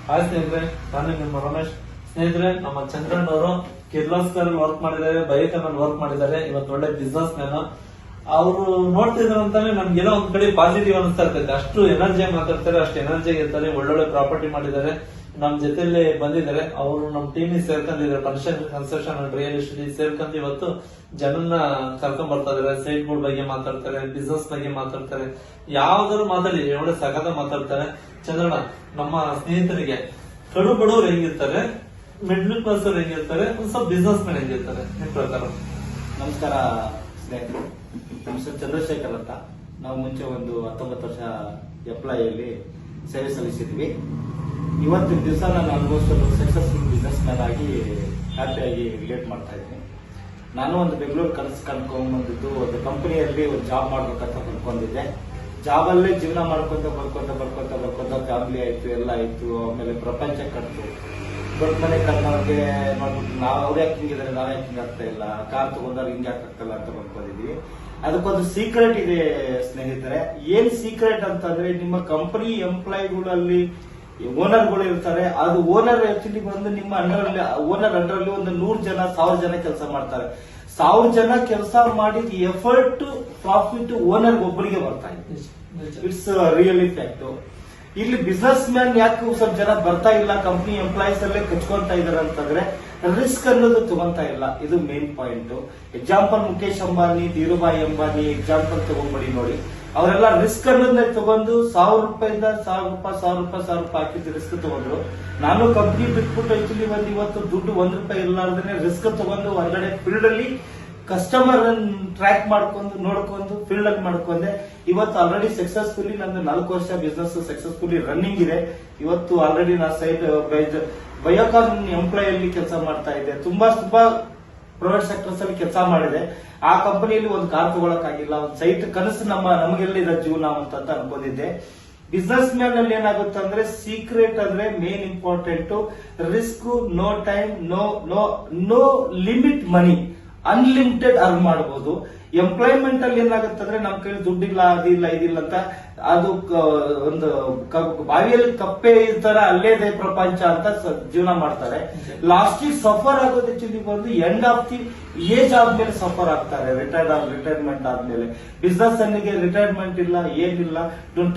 Hi ಸ್ನೇಹಿತರೆ, ನಾನು ನಿಮ್ಮ ರಮೇಶ್. ಸ್ನೇಹಿತರೆ, ನಮ್ಮ ಚಂದ್ರನ್ ಅವರು ಕಿರ್ಲೋಸ್ಕರ್ ವರ್ಕ್ ಮಾಡಿದ್ದಾರೆ, ಬೈಕಲ್ಲಿ ವರ್ಕ್ ಮಾಡಿದ್ದಾರೆ. ಇವತ್ತು ಒಳ್ಳೆ ಬಿಸ್ನೆಸ್ ಮ್ಯಾನ್. ಅವರು ನೋಡ್ತಿದ್ರು ಅಂತಾನೆ ನಮ್ಗೆಲ್ಲ ಒಂದ್ ಕಡೆ ಪಾಸಿಟಿವ್ ಅನಿಸ್ತಾ ಇರ್ತೈತೆ. ಅಷ್ಟು ಎನರ್ಜಿ ಮಾತಾಡ್ತಾರೆ, ಅಷ್ಟು ಎನರ್ಜಿ ಇರ್ತಾರೆ. ಒಳ್ಳೊಳ್ಳೆ ಪ್ರಾಪರ್ಟಿ ಮಾಡಿದ್ದಾರೆ. ನಮ್ ಜೊತೆಲಿ ಬಂದಿದ್ದಾರೆ. ಅವರು ನಮ್ ಟೀಮ್ ಸೇರ್ಕೊಂಡಿದ್ದಾರೆ. ಕನ್ಸ್ಟ್ರಕ್ಷನ್ ಅಂಡ್ ರಿಯಲ್ ಎಸ್ಟೇಟ್ ಸೇರ್ಕೊಂಡು ಇವತ್ತು ಜನನ್ನ ಕರ್ಕೊಂಡ್ ಬರ್ತಾ ಇದಾರೆ. ಸೈಟ್ಗಳ ಬಗ್ಗೆ ಮಾತಾಡ್ತಾರೆ, ಬಿಸ್ನೆಸ್ ಬಗ್ಗೆ ಮಾತಾಡ್ತಾರೆ. ಯಾವ್ದಾದ್ರು ಮಾತಾಡಿ ಒಳ್ಳೆ ಸಖತ ಮಾತಾಡ್ತಾರೆ. ಚಂದ್ರಣ್ಣ, ನಮ್ಮ ಸ್ನೇಹಿತರಿಗೆ ಕಡು ಬಡವರು ಹೆಂಗಿರ್ತಾರೆ, ಮಿಡ್ಲ್ ಕ್ಲಾಸ್ ಅವ್ರು ಹೆಂಗಿರ್ತಾರೆ, ಒಂದ್ ಸ್ವಲ್ಪ ಬಿಸ್ನೆಸ್ ಮ್ಯಾನ್ ಹೆಂಗಿರ್ತಾರೆ ನಿಮ್ ಪ್ರಕಾರ? ನಮಸ್ಕಾರ ಸ್ನೇಹಿತರು, ನಮ್ಮ ಹೆಸರು ಚಂದ್ರಶೇಖರ್ ಅಂತ. ನಾವು ಮುಂಚೆ ಒಂದು 19 ವರ್ಷ ಎಂಪ್ಲಾಯಲ್ಲಿ ಸೇವೆ ಸಲ್ಲಿಸಿದ್ವಿ. ಇವತ್ತಿನ ದಿವಸ ನಾನು ಆಲ್ಮೋಸ್ಟ್ ಒಂದು ಸಕ್ಸಸ್ಫುಲ್ ಬಿಸ್ನೆಸ್ ಮ್ಯಾನ್ ಆಗಿ ಹ್ಯಾಪಿಯಾಗಿ ರಿಲೇಟ್ ಮಾಡ್ತಾ ಇದ್ದೀನಿ. ನಾನು ಒಂದು ಬೆಂಗಳೂರು ಕನಸು ಕಂಡ್ಕೊಂಡ್ಬಂದಿದ್ದು, ಒಂದು ಕಂಪನಿಯಲ್ಲಿ ಒಂದು ಜಾಬ್ ಮಾಡ್ಬೇಕಂತ ಬರ್ಕೊಂಡಿದ್ದೆ. ಜಾಬಲ್ಲೇ ಜೀವನ ಮಾಡ್ಕೊಂತ ಫ್ಯಾಮಿಲಿ ಆಯ್ತು, ಎಲ್ಲ ಆಯ್ತು. ಆಮೇಲೆ ಪ್ರಪಂಚ ಕಟ್ತು. ದೊಡ್ಡ ಮನೆ ಕರ್ನವ್ರಿಗೆ ನೋಡ್ಬಿಟ್ಟು ನಾವು ಅವ್ರು ಯಾಕೆ ಹಿಂಗಿದ್ದಾರೆ, ನಾವ್ ಯಾಕೆ ಹಿಂಗ ಆಗ್ತಾ ಇಲ್ಲ, ಕಾರ್ ತಗೊಂಡವ್ರು ಹಿಂಗೆ ಆಗ್ತಲ್ಲ ಅಂತ ಬರ್ಕೊಂಡಿದ್ವಿ. ಅದಕ್ಕೊಂದು ಸೀಕ್ರೆಟ್ ಇದೆ ಸ್ನೇಹಿತರೆ. ಏನ್ ಸೀಕ್ರೆಟ್ ಅಂತಂದ್ರೆ, ನಿಮ್ಮ ಕಂಪನಿ ಎಂಪ್ಲಾಯಿಗಳಲ್ಲಿ ಓನರ್ಗಳು ಇರ್ತಾರೆ. ಅದು ಓನರ್ ಆಕ್ಚುಲಿ ಬಂದು ನಿಮ್ಮ ಅಂಡರಲ್ಲಿ, ಓನರ್ ಅಂಡರಲ್ಲಿ ಒಂದು 100 ಜನ 1000 ಜನ ಕೆಲಸ ಮಾಡ್ತಾರೆ. 1000 ಜನ ಕೆಲಸ ಮಾಡಿದ ಎಫರ್ಟ್ ಪ್ರಾಫಿಟ್ ಓನರ್ ಒಬ್ಬರಿಗೆ ಬರ್ತಾ ಇದೆ. It's really fact. ಇಲ್ಲಿ ಬಿಸ್ನೆಸ್ ಮ್ಯಾನ್ ಯಾಕೆ ಸ್ವಲ್ಪ ಜನ ಬರ್ತಾ ಇಲ್ಲ, ಕಂಪನಿ ಎಂಪ್ಲಾಯೀಸ್ ಅಲ್ಲೇ ಕಚ್ಕೊಂತ ಇದಾರೆ ಅಂತಂದ್ರೆ ರಿಸ್ಕ್ ಅನ್ನೋದು ತಗೊಂತಾ ಇಲ್ಲ. ಇದು main point. Example Mukesh Ambani, Dhirubhai Ambani example ತಗೊಂಡ್ಬಿಡಿ ನೋಡಿ. ಅವರೆಲ್ಲ ರಿಸ್ಕ್ ಅನ್ನೋದನ್ನ ತಗೊಂಡು 1000 ರೂಪಾಯಿಂದ 1000 ರೂಪಾಯಿ ಹಾಕಿದ್ದು ರಿಸ್ಕ್ ತಗೊಂಡ್ರು. ನಾನು ಕಂಪ್ನಿ ಬಿಟ್ಬಿಟ್ಟು ಆಕ್ಚುಲಿ ಒಂದು ಇವತ್ತು ದುಡ್ಡು 1 ರೂಪಾಯಿ ಇರ್ಲಾರ್ದೇನೆ ರಿಸ್ಕ್ ತಗೊಂಡು ಹೊರಗಡೆ ಫೀಲ್ಡ್ ಅಲ್ಲಿ ಕಸ್ಟಮರ್ ಟ್ರ್ಯಾಕ್ ಮಾಡ್ಕೊಂಡು ನೋಡ್ಕೊಂಡು ಫೀಲ್ಡ್ ಅಲ್ಲಿ ಮಾಡ್ಕೊಂಡೆ. ಇವತ್ತು ಆಲ್ರೆಡಿ ಸಕ್ಸಸ್ಫುಲಿ ನಂದು 4 ವರ್ಷ ಬಿಸ್ನೆಸ್ ಸಕ್ಸಸ್ಫುಲಿ ರನ್ನಿಂಗ್ ಇದೆ. ಇವತ್ತು ಆಲ್ರೆಡಿ ನಾ ಸೈಡ್ ಬಯೋಕಾನ್ ಎಂಪ್ಲಾಯಲ್ಲಿ ಕೆಲಸ ಮಾಡ್ತಾ ಇದ್ದೆ. ತುಂಬಾ ಪ್ರೈವೇಟ್ ಸೆಕ್ಟರ್ಸ್ ಅಲ್ಲಿ ಕೆಲಸ ಮಾಡಿದೆ. ಆ ಕಂಪನಿಯಲ್ಲಿ ಒಂದು ಕಾರ್ ತಗೊಳಕ್ಕಾಗಿಲ್ಲ. ಒಂದು ಸೈಟ್ ಕನಸು ನಮಗೆಲ್ಲಿದೆ ಜೀವನ ಅಂತ ಅನ್ಕೊಂಡಿದ್ದೆ. ಬಿಸ್ನೆಸ್ ಮ್ಯಾನ್ ಅಲ್ಲಿ ಏನಾಗುತ್ತೆ ಅಂದ್ರೆ, ಸೀಕ್ರೆಟ್ ಅಂದ್ರೆ main important. Risk, no time, no limit money, unlimited earn ಮಾಡಬಹುದು. ಎಂಪ್ಲಾಯ್ಮೆಂಟ್ ಅಲ್ಲಿ ಏನಾಗುತ್ತೆ ಅಂದ್ರೆ, ನಮ್ ಕೈ ದುಡ್ಡಿಲ್ಲ, ಅದಿಲ್ಲ ಇದಿಲ್ಲ ಅಂತ ಅದು ಒಂದು ಬಾವಿಯಲ್ಲಿ ಕಪ್ಪೆ ತರ ಅಲ್ಲೇದೆ ಪ್ರಪಂಚ ಅಂತ ಜೀವನ ಮಾಡ್ತಾರೆ. ಲಾಸ್ಟಿಗೆ ಸಫರ್ ಆಗೋದು ಆಕ್ಚುಲಿ ಬಂದು ಎಂಡ್ ಆಫ್ ದಿ ಏಜ್ ಆದ್ಮೇಲೆ ಸಫರ್ ಆಗ್ತಾರೆ. ರಿಟೈರ್ಮೆಂಟ್ ಆದ್ಮೇಲೆ ಬಿಸ್ನೆಸ್ ಅನ್ನಿಗೆ ರಿಟೈರ್ಮೆಂಟ್ ಇಲ್ಲ, ಏನಿಲ್ಲ.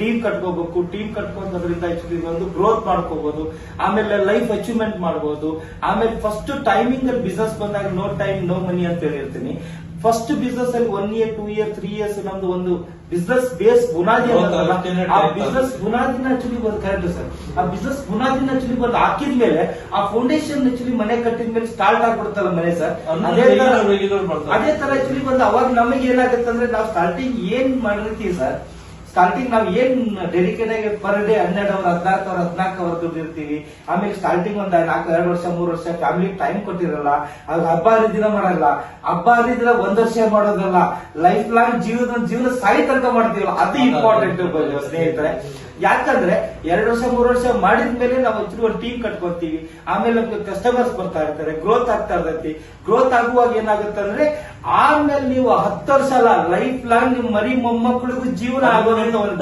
ಟೀಮ್ ಕಟ್ಕೋಬೇಕು. ಟೀಮ್ ಕಟ್ಕೊಂಡ್ರಿಂದ ಆಕ್ಚುಲಿ ಬಂದು ಗ್ರೋತ್ ಮಾಡ್ಕೋಬಹುದು. ಆಮೇಲೆ ಲೈಫ್ ಅಚೀವ್ಮೆಂಟ್ ಮಾಡಬಹುದು. ಆಮೇಲೆ ಫಸ್ಟ್ ಟೈಮಿಂಗ್ ಅಲ್ಲಿ ಬಿಸ್ನೆಸ್ ಬಂದಾಗ ನೋ ಟೈಮ್ ನೋ ಮನಿ ಅಂತ ಹೇಳಿರ್ತೀನಿ. ಫಸ್ಟ್ ಬಿಸ್ನೆಸ್ ಅಲ್ಲಿ 1 year 2 year 3 years ನಮ್ದು ಒಂದು ಬಿಸ್ನೆಸ್ ಬೇಸ್ ಬುನಾದಿ ಆ ಬಿಸ್ನೆಸ್ ಬುನಾದಿನ ಆಕ್ಚುಲಿ ಬಂದು ಕರೆಕ್ಟ್ ಸರ್. ಆ ಬಿಸ್ನೆಸ್ ಬುನಾದಿನ ಆಕ್ಚುಲಿ ಬಂದು ಹಾಕಿದ್ಮೇಲೆ ಆ ಫೌಂಡೇಶನ್ ಆಕ್ಚುಲಿ ಮನೆ ಕಟ್ಟಿದ್ಮೇಲೆ ಸ್ಟಾರ್ಟ್ ಆಗ್ಬಿಡುತ್ತಲ್ಲ ಮನೆ ಸರ್. ಅದೇ ತರ ಆಕ್ಚುಲಿ ಬಂದು ಅವಾಗ ನಮಗೆ ಏನಾಗುತ್ತೆ ಅಂದ್ರೆ, ನಾವು ಸ್ಟಾರ್ಟಿಂಗ್ ಏನ್ ಮಾಡಿರ್ತೀವಿ ಸರ್, ಸ್ಟಾರ್ಟಿಂಗ್ ನಾವು ಏನ್ ಡೆಡಿಕೇಟ್ ಆಗಿ ಪರ್ ಡೇ 12 hour 14 hour ದುಡ್ಡಿರ್ತೀವಿ. ಆಮೇಲೆ ಸ್ಟಾರ್ಟಿಂಗ್ ಒಂದು 2 ವರ್ಷ 3 ವರ್ಷ ಫ್ಯಾಮಿಲಿ ಟೈಮ್ ಕೊಟ್ಟಿರಲ್ಲ. ಅದು ಹಬ್ಬ ಹರಿದಿನ ಮಾಡಲ್ಲ. ಹಬ್ಬ ಹರಿದಿನ 1 ವರ್ಷ ಮಾಡೋದಲ್ಲ, ಲೈಫ್ ಲಾಂಗ್ ಜೀವನ ಸಾಯಿ ತನಕ ಮಾಡ್ತೀವಲ್ಲ, ಅದು ಇಂಪಾರ್ಟೆಂಟ್ ಸ್ನೇಹಿತರೆ. ಯಾಕಂದ್ರೆ 2 ವರ್ಷ 3 ವರ್ಷ ಮಾಡಿದ್ಮೇಲೆ ನಾವು ಒಂದು ಟೀಮ್ ಕಟ್ಕೊತೀವಿ. ಆಮೇಲೆ ಕಸ್ಟಮರ್ಸ್ ಬರ್ತಾ ಇರ್ತಾರೆ, ಗ್ರೋತ್ ಆಗ್ತಾ ಇರ್ತೈತಿ. ಗ್ರೋತ್ ಆಗುವಾಗ ಏನಾಗುತ್ತೆ ಅಂದ್ರೆ, ಆಮೇಲೆ ನೀವು 10 ವರ್ಷ ಅಲ್ಲ, ಲೈಫ್ ಲಾಂಗ್ ನಿಮ್ ಮರಿ ಮೊಮ್ಮಕ್ಕಳಿಗೂ ಜೀವನ ಆಗೋದ್ರಿಂದ ಒಂದು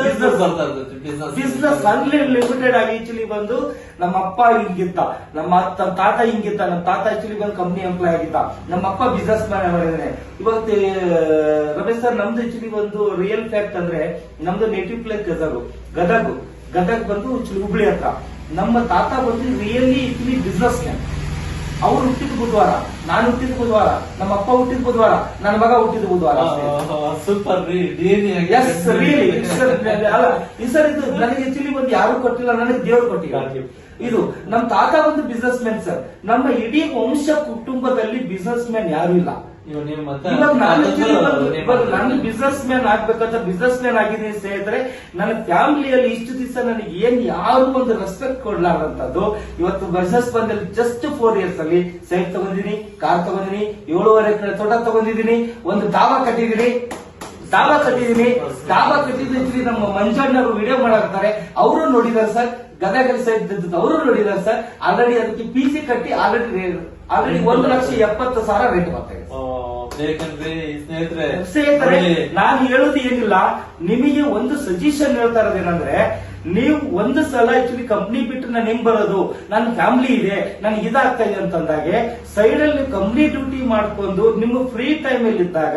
ಬಿಸ್ನೆಸ್ ಅನ್ಲಿಮಿಟೆಡ್ ಆಗಿ ಆಕ್ಚುಲಿ ಬಂದು ನಮ್ಮ ಅಪ್ಪ ಹಿಂಗಿದ್ದ, ನಮ್ಮ ತಾತ ಹಿಂಗಿದ್ದ. ನಮ್ಮ ತಾತ ಆಕ್ಚುಲಿ ಬಂದು ಕಂಪ್ನಿ ಎಂಪ್ಲಾಯ್ ಆಗಿದ್ದ. ನಮ್ಮ ಅಪ್ಪ ಬಿಸ್ನೆಸ್ ಮ್ಯಾನ್ ಮಾಡಿದ್ದಾನೆ. ಇವತ್ತು ರಮೇಶ್ ಸರ್, ನಮ್ದು ಆಕ್ಚುಲಿ ಒಂದು ರಿಯಲ್ ಫ್ಯಾಕ್ಟ್ ಅಂದ್ರೆ, ನಮ್ದು ನೇಟಿವ್ ಪ್ಲೇಸ್ ಗದಗ್ ಬಂದು ಹುಬ್ಳಿ ಹತ್ರ. ನಮ್ಮ ತಾತ ಬಂದು ರಿಯಲಿ ಇಟ್ಲಿ ಬಿಸ್ನೆಸ್ ಮ್ಯಾನ್. ಅವ್ರು ಹುಟ್ಟಿದ ಬುಧವಾರ, ನಾನು ಹುಟ್ಟಿದ ಬುಧವಾರ, ನಮ್ಮ ಅಪ್ಪ ಹುಟ್ಟಿದ ಬುಧವಾರ, ನನ್ನ ಮಗ ಹುಟ್ಟಿದ ಬುಧವಾರ. ಸೂಪರ್ ಅಲ್ಲ ಈ ಸರ್, ಇದು ನನಗೆ ಆಕ್ಚುಲಿ ಒಂದು ಯಾರು ಕೊಟ್ಟಿಲ್ಲ, ನನಗೆ ದೇವ್ರು ಕೊಟ್ಟಿಲ್ಲ. ಇದು ನಮ್ಮ ತಾತ ಒಂದು ಬಿಸ್ನೆಸ್ ಮ್ಯಾನ್ ಸರ್. ನಮ್ಮ ಇಡೀ ವಂಶ ಕುಟುಂಬದಲ್ಲಿ ಬಿಸ್ನೆಸ್ ಮ್ಯಾನ್ ಯಾರು ಇಲ್ಲ. ಇವಾಗ ನಾನು ಬಿಸ್ನೆಸ್ ಮ್ಯಾನ್ ಆಗ್ಬೇಕಂತ ಬಿಸ್ನೆಸ್ ಮ್ಯಾನ್ ಆಗಿದ್ದೀನಿ ಸ್ನೇಹಿತರೆ. ನನ್ನ ಫ್ಯಾಮಿಲಿಯಲ್ಲಿ ಇಷ್ಟು ದಿವಸ ನನಗೆ ಯಾರು ಒಂದು ರೆಸ್ಪೆಕ್ಟ್ ಕೊಡ್ಲಾರ್ದಂತದ್ದು ಇವತ್ತು ಬಿಸ್ನೆಸ್ ಬಂದಲ್ಲಿ ಜಸ್ಟ್ 4 years ಅಲ್ಲಿ ಸೈಟ್ ತಗೊಂಡಿನಿ, ಕಾರ್ ತಗೊಂಡಿನಿ, 7.5 ಎಕರೆ ತೋಟ ತಗೊಂಡಿದ್ದೀನಿ, ಒಂದು ದಾವಾ ಕಟ್ಟಿದ್ದೀನಿ. ದಾವಾ ಕಟ್ಟಿದ್ದು ನಮ್ಮ ಮಂಜಣ್ಣವರು ವಿಡಿಯೋ ಮಾಡಾಕ್ತಾರೆ. ಅವರು ನೋಡಿದಾರೆ ಸರ್. ಗದಗಲ್ಲಿ ಸೈಟ್ ಅವರು ನೋಡಿದಾರೆ ಸರ್. ಆಲ್ರೆಡಿ ಅದಕ್ಕೆ PC ಕಟ್ಟಿ ಆಲ್ರೆಡಿ 1,70,000 ರೇಟ್ ಬರ್ತಾ ಇದೆ. ಸ್ನೇಹಿತರೆ, ನಾನು ಹೇಳೋದು ಏನಿಲ್ಲ, ನಿಮಗೆ ಒಂದು ಸಜೆಷನ್ ಹೇಳ್ತಾ ಇರೋದೇನಂದ್ರೆ, ನೀವು ಒಂದು ಸಲ ಆಕ್ಚುಲಿ ಕಂಪ್ನಿ ಬಿಟ್ಟು ನಾನು ಹೆಂಗ್ ಬರೋದು, ನನ್ನ ಫ್ಯಾಮಿಲಿ ಇದೆ, ನನ್ಗೆ ಇದಾಗ್ತಾ ಇದೆ ಅಂತಂದಾಗೆ ಸೈಡ್ ಅಲ್ಲಿ ನೀವು ಕಂಪ್ನಿ ಡ್ಯೂಟಿ ಮಾಡ್ಕೊಂಡು ನಿಮ್ಮ ಫ್ರೀ ಟೈಮ್ ಅಲ್ಲಿ ಇದ್ದಾಗ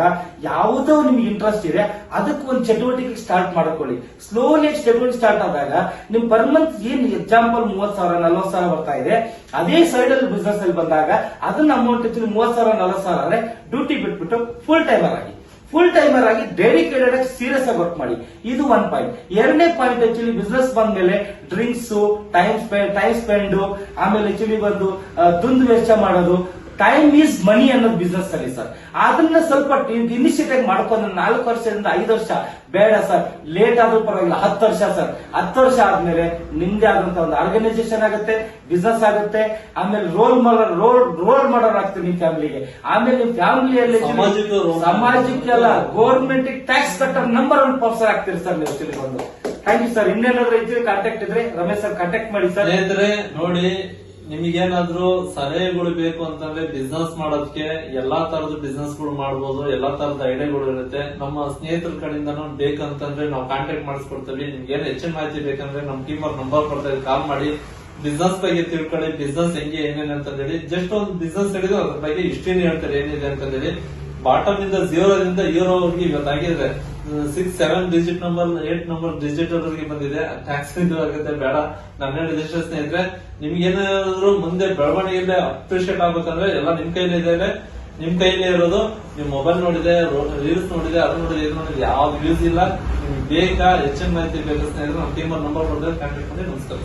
ಯಾವುದೋ ನಿಮ್ಗೆ ಇಂಟ್ರೆಸ್ಟ್ ಇದೆ ಅದಕ್ಕೆ ಒಂದು ಚಟುವಟಿಕೆ ಸ್ಟಾರ್ಟ್ ಮಾಡ್ಕೊಳ್ಳಿ. ಸ್ಲೋಲಿ ಚಟುವಟಿಕೆ ಸ್ಟಾರ್ಟ್ ಆದಾಗ ನಿಮ್ ಪರ್ ಮಂತ್ ಏನ್ ಎಕ್ಸಾಂಪಲ್ 30,000 40,000 ಬರ್ತಾ ಇದೆ, ಅದೇ ಸೈಡ್ ಅಲ್ಲಿ ಬಿಸ್ನೆಸ್ ಅಲ್ಲಿ ಬಂದಾಗ ಅದನ್ನ ಅಮೌಂಟ್ 30,000 40,000 ಆದ್ರೆ ಡ್ಯೂಟಿ ಬಿಟ್ಬಿಟ್ಟು ಫುಲ್ ಟೈಮರ್ ಆಗಿ ಡೆಡಿಕೇಟೆಡ್ ಆಗಿ ಸೀರಿಯಸ್ ಆಗಿ ವರ್ಕ್ ಮಾಡಿ. ಇದು 1 ಪಾಯಿಂಟ್. 2ನೇ ಪಾಯಿಂಟ್ ಆಕ್ಚುಲಿ ಬಿಸ್ನೆಸ್ ಬಂದ್ಮೇಲೆ ಡ್ರಿಂಕ್ಸ್, ಟೈಮ್ ಸ್ಪೆಂಡ್, ಆಮೇಲೆ ಆಕ್ಚುಲಿ ಬಂದು ದುಂದು ವೆಚ್ಚ ಮಾಡೋದು, ಟೈಮ್ ಈಸ್ ಮನಿ ಅನ್ನೋದು ಬಿಸ್ನೆಸ್ ಅಲ್ಲಿ ಸರ್. ಅದನ್ನ ಸ್ವಲ್ಪ ಇನಿಷಿಯೇಟಿವ್ ಮಾಡ್ಕೊಂಡು 4 ವರ್ಷದಿಂದ 5 ವರ್ಷ ಬೇಡ ಸರ್, ಲೇಟ್ ಆದ್ರೂ ಪರವಾಗಿಲ್ಲ 10 ವರ್ಷ ಸರ್. 10 ವರ್ಷ ಆದ್ಮೇಲೆ ನಿಮ್ದೇ ಆದಂತ ಒಂದು ಆರ್ಗನೈಸೇಷನ್ ಆಗುತ್ತೆ, ಬಿಸ್ನೆಸ್ ಆಗುತ್ತೆ, ಆಮೇಲೆ ರೋಲ್ ಮಾಡೋರ್ ಆಗ್ತದೆ ನಿಮ್ ಫ್ಯಾಮಿಲಿಗೆ. ಆಮೇಲೆ ನಿಮ್ ಫ್ಯಾಮಿಲಿಯಲ್ಲಿ ಸಮಾಜಕ್ಕೆಲ್ಲ ಗೌರ್ಮೆಂಟ್ ಟ್ಯಾಕ್ಸ್ ಕಟ್ಟೋ ನಂಬರ್ 1 ಪರ್ಸನ್ ಆಗ್ತೀರಿ ಸರ್ ನೀವು ಆಕ್ಚುಲಿ ಬಂದು. Thank you sir. ಇನ್ನೇನಾದ್ರೂ ಹೆಚ್ಚಿಗೆ ಕಾಂಟ್ಯಾಕ್ಟ್ ಇದ್ರೆ ರಮೇಶ್ ಸರ್ ಕಾಂಟ್ಯಾಕ್ಟ್ ಮಾಡಿ ಸರ್. ಸ್ನೇಹಿತರೆ ನೋಡಿ, ನಿಮಗೇನಾದ್ರೂ ಸಲಹೆಗಳು ಬೇಕು ಅಂತಂದ್ರೆ ಬಿಸ್ನೆಸ್ ಮಾಡೋದಕ್ಕೆ ಎಲ್ಲಾ ತರದ ಬಿಸ್ನೆಸ್ ಗಳು ಮಾಡಬಹುದು, ಎಲ್ಲಾ ತರದ ಐಡಿಯಾಗಳು ಇರುತ್ತೆ. ನಮ್ಮ ಸ್ನೇಹಿತರ ಕಡೆಯಿಂದನೂ ಬೇಕಂತಂದ್ರೆ ನಾವು ಕಾಂಟ್ಯಾಕ್ಟ್ ಮಾಡಿಸ್ಕೊಡ್ತೀವಿ. ನಿಮ್ಗೆ ಏನ್ ಹೆಚ್ಚಿನ ಮಾಹಿತಿ ಬೇಕಂದ್ರೆ ನಮ್ಮ ಟೀಮ್ ಅವ್ರ ನಂಬರ್ ಕೊಡ್ತಾ ಕಾಲ್ ಮಾಡಿ ಬಿಸ್ನೆಸ್ ಬಗ್ಗೆ ತಿಳ್ಕೊಳ್ಳಿ. ಬಿಸ್ನೆಸ್ ಹೆಂಗೆ ಏನೇನು ಅಂತ ಹೇಳಿ ಜಸ್ಟ್ ಒಂದು ಬಿಸ್ನೆಸ್ ಹೇಳಿದ್ರು ಅದ್ರ ಬಗ್ಗೆ ಇಷ್ಟೇನು ಹೇಳ್ತಾರೆ ಏನಿದೆ ಅಂತ ಹೇಳಿ. ಬಾಟಮ್ ಇಂದ 0 ದಿಂದ ಹೀರೋ ವರೆಗೆ ಇವತ್ತಾಗಿದೆ 6-7 ಡಿಜಿಟ್ ನಂಬರ್ 8 ನಂಬರ್ ಡಿಜಿಟ್ ವರೆಗೆ ಬಂದಿದೆ. ಟ್ಯಾಕ್ಸ್ ಆಗುತ್ತೆ ಬೇಡ. ನಾನು ಹೇಳಿದಷ್ಟು ಸ್ನೇಹಿತರೆ, ನಿಮ್ಗೆ ಏನಾದ್ರು ಮುಂದೆ ಬೆಳವಣಿಗೆ ಅಪ್ರಿಶಿಯೇಟ್ ಆಗ್ಬೇಕಂದ್ರೆ ಎಲ್ಲ ನಿಮ್ ಕೈಲಿ ಇದೆ. ನಿಮ್ ಕೈಲಿ ಇರೋದು ನಿಮ್ ಮೊಬೈಲ್ ನೋಡಿದೆ, ರೀಲ್ಸ್ ನೋಡಿದೆ, ಅದು ನೋಡಿದೆ, ಇದು ನೋಡಿದೆ, ಯಾವ್ದು ಯೂಸ್ ಇಲ್ಲ. ನಿಮ್ಗೆ ಬೇಕಾ ಹೆಚ್ಚಿನ ಮಾಹಿತಿ ಬೇಕು ಸ್ನೇಹಿತರೆ, ನಮ್ಮ ಟೀಮ್ ನಂಬರ್ ಕೊಡಿದ್ರೆ ಕಾಂಟ್ಯಾಕ್ಟ್ ಮಾಡಿ. ನಮಸ್ಕಾರ.